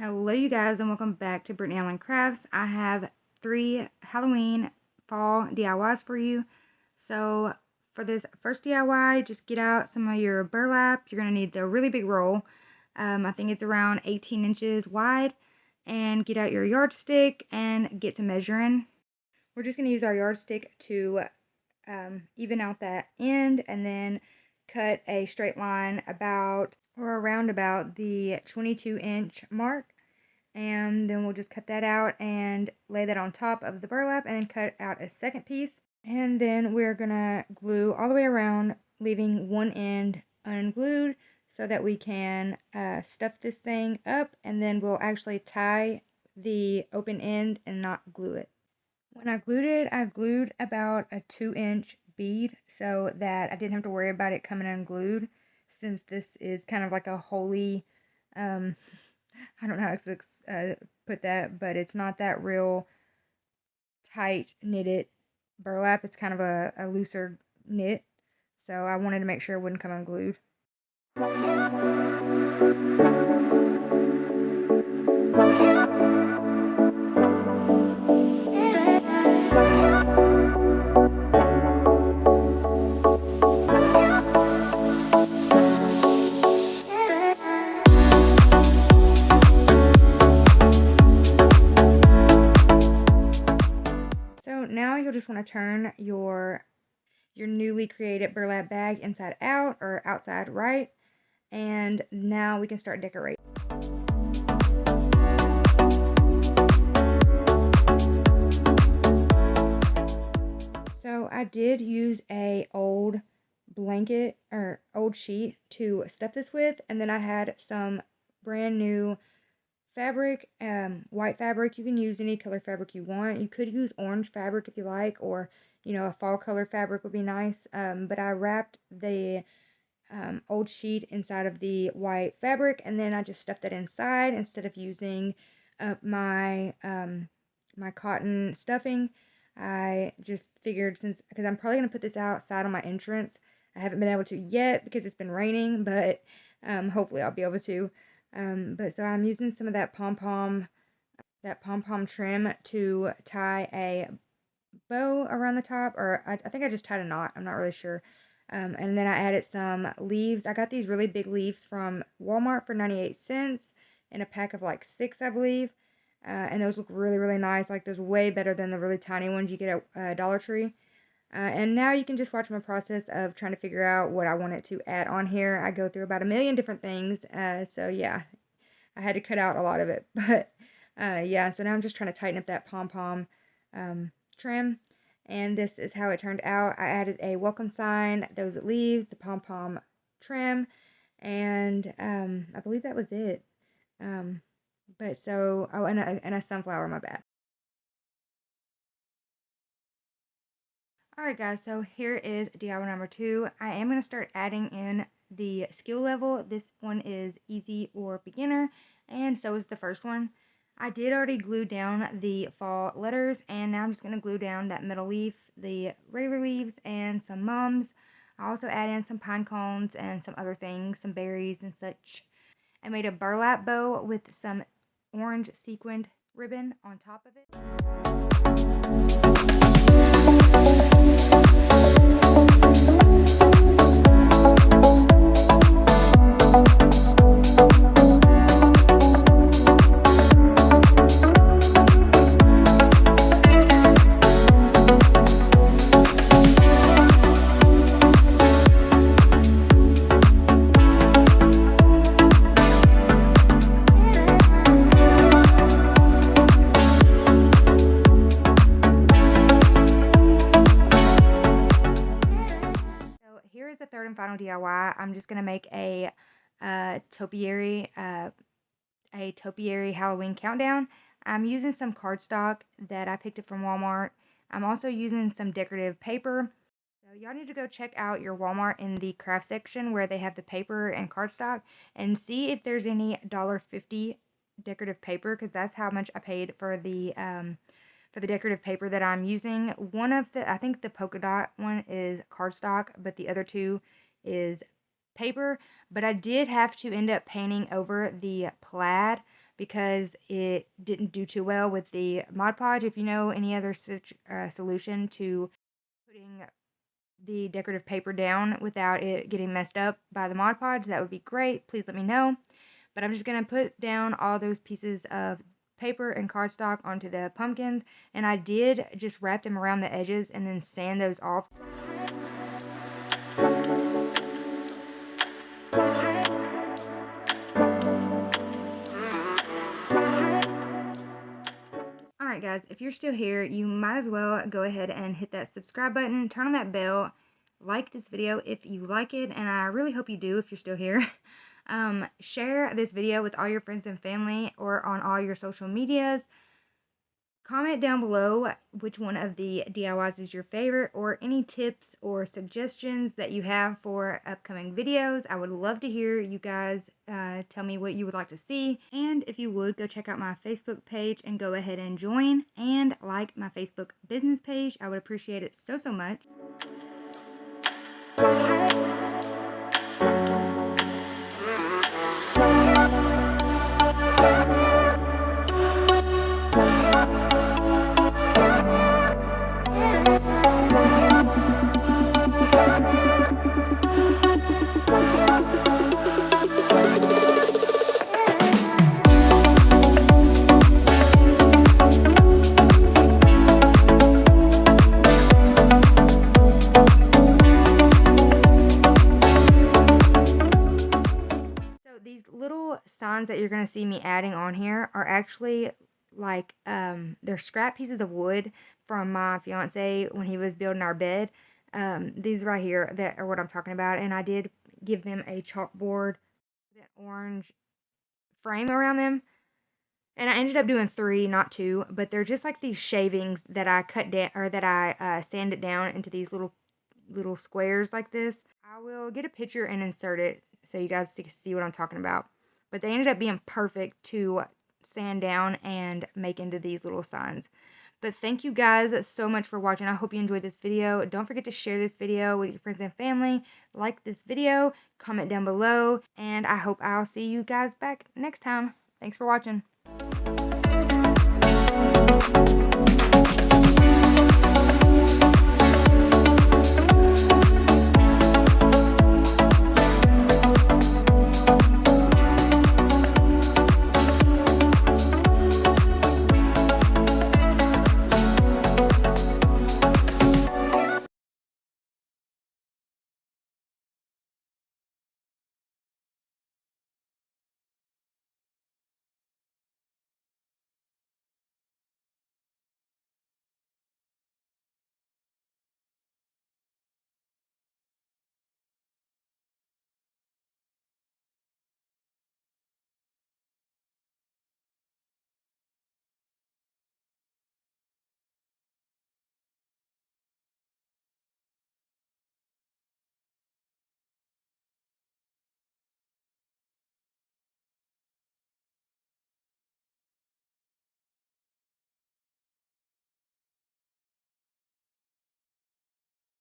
Hello you guys and welcome back to Brittany Allen Crafts. I have 3 Halloween fall DIYs for you. So for this first DIY, just get out some of your burlap. You're going to need the really big roll. I think it's around 18 inches wide. And get out your yardstick and get to measuring. We're just going to use our yardstick to even out that end and then cut a straight line about or around about the 22-inch mark. And then we'll just cut that out and lay that on top of the burlap and then cut out a second piece. And then we're gonna glue all the way around, leaving one end unglued so that we can stuff this thing up, and then we'll actually tie the open end and not glue it. When I glued about a 2-inch bead so that I didn't have to worry about it coming unglued, since this is kind of like a holy I don't know how to put that, but it's not that real tight knitted burlap. It's kind of a looser knit, so I wanted to make sure it wouldn't come unglued. So now you'll just want to turn your newly created burlap bag inside out or outside right, and now we can start decorating. So I did use a old blanket or old sheet to stuff this with, and then I had some brand new fabric, white fabric. You can use any color fabric you want. You could use orange fabric if you like, or a fall color fabric would be nice. But I wrapped the old sheet inside of the white fabric, and then I just stuffed it inside instead of using my my cotton stuffing. I just figured, because I'm probably going to put this outside on my entrance. I haven't been able to yet because it's been raining, but hopefully I'll be able to. But so I'm using some of that pom-pom trim to tie a bow around the top, or I think I just tied a knot. I'm not really sure. And then I added some leaves. I got these really big leaves from Walmart for 98 cents in a pack of like 6, I believe. And those look really, really nice. Like, those way better than the really tiny ones you get at Dollar Tree. And now you can just watch my process of trying to figure out what I wanted to add on here. I go through about a million different things. So yeah, I had to cut out a lot of it. But yeah, so now I'm just trying to tighten up that pom-pom trim. And this is how it turned out. I added a welcome sign, those leaves, the pom-pom trim, and I believe that was it. But so, oh, and a sunflower, my bad. Alright guys, so here is DIY number 2. I am going to start adding in the skill level. This one is easy or beginner, and so is the first one. I did already glue down the fall letters, and now I'm just going to glue down that middle leaf, the regular leaves, and some mums. I also add in some pine cones and some other things, some berries and such. I made a burlap bow with some orange sequined ribbon on top of it. The third and final DIY. I'm just gonna make a topiary Halloween countdown. I'm using some cardstock that I picked up from Walmart. I'm also using some decorative paper. So y'all need to go check out your Walmart in the craft section where they have the paper and cardstock, and see if there's any $1.50 decorative paper, because that's how much I paid for the decorative paper that I'm using. One of I think the polka dot one is cardstock, but the other two is paper. But I did have to end up painting over the plaid because it didn't do too well with the Mod Podge. If you know any other solution to putting the decorative paper down without it getting messed up by the Mod Podge, that would be great. Please let me know. But I'm just going to put down all those pieces of paper and cardstock onto the pumpkins, and I did just wrap them around the edges and then sand those off. Alright guys, if you're still here, you might as well go ahead and hit that subscribe button, turn on that bell, like this video if you like it, and I really hope you do if you're still here. Share this video with all your friends and family or on all your social medias. Comment down below which one of the DIYs is your favorite, or any tips or suggestions that you have for upcoming videos. I would love to hear you guys tell me what you would like to see. And if you would, go check out my Facebook page and go ahead and join and like my Facebook business page. I would appreciate it so much. These little signs that you're going to see me adding on here are actually like they're scrap pieces of wood from my fiance when he was building our bed. These right here that are what I'm talking about, and I did give them a chalkboard with an orange frame around them, and I ended up doing 3, not 2, but they're just like these shavings that I cut down, or that I sanded down into these little squares like this. I will get a picture and insert it so you guys can see what I'm talking about. But they ended up being perfect to sand down and make into these little signs. But thank you guys so much for watching. I hope you enjoyed this video. Don't forget to share this video with your friends and family. Like this video, comment down below, and I hope I'll see you guys back next time. Thanks for watching.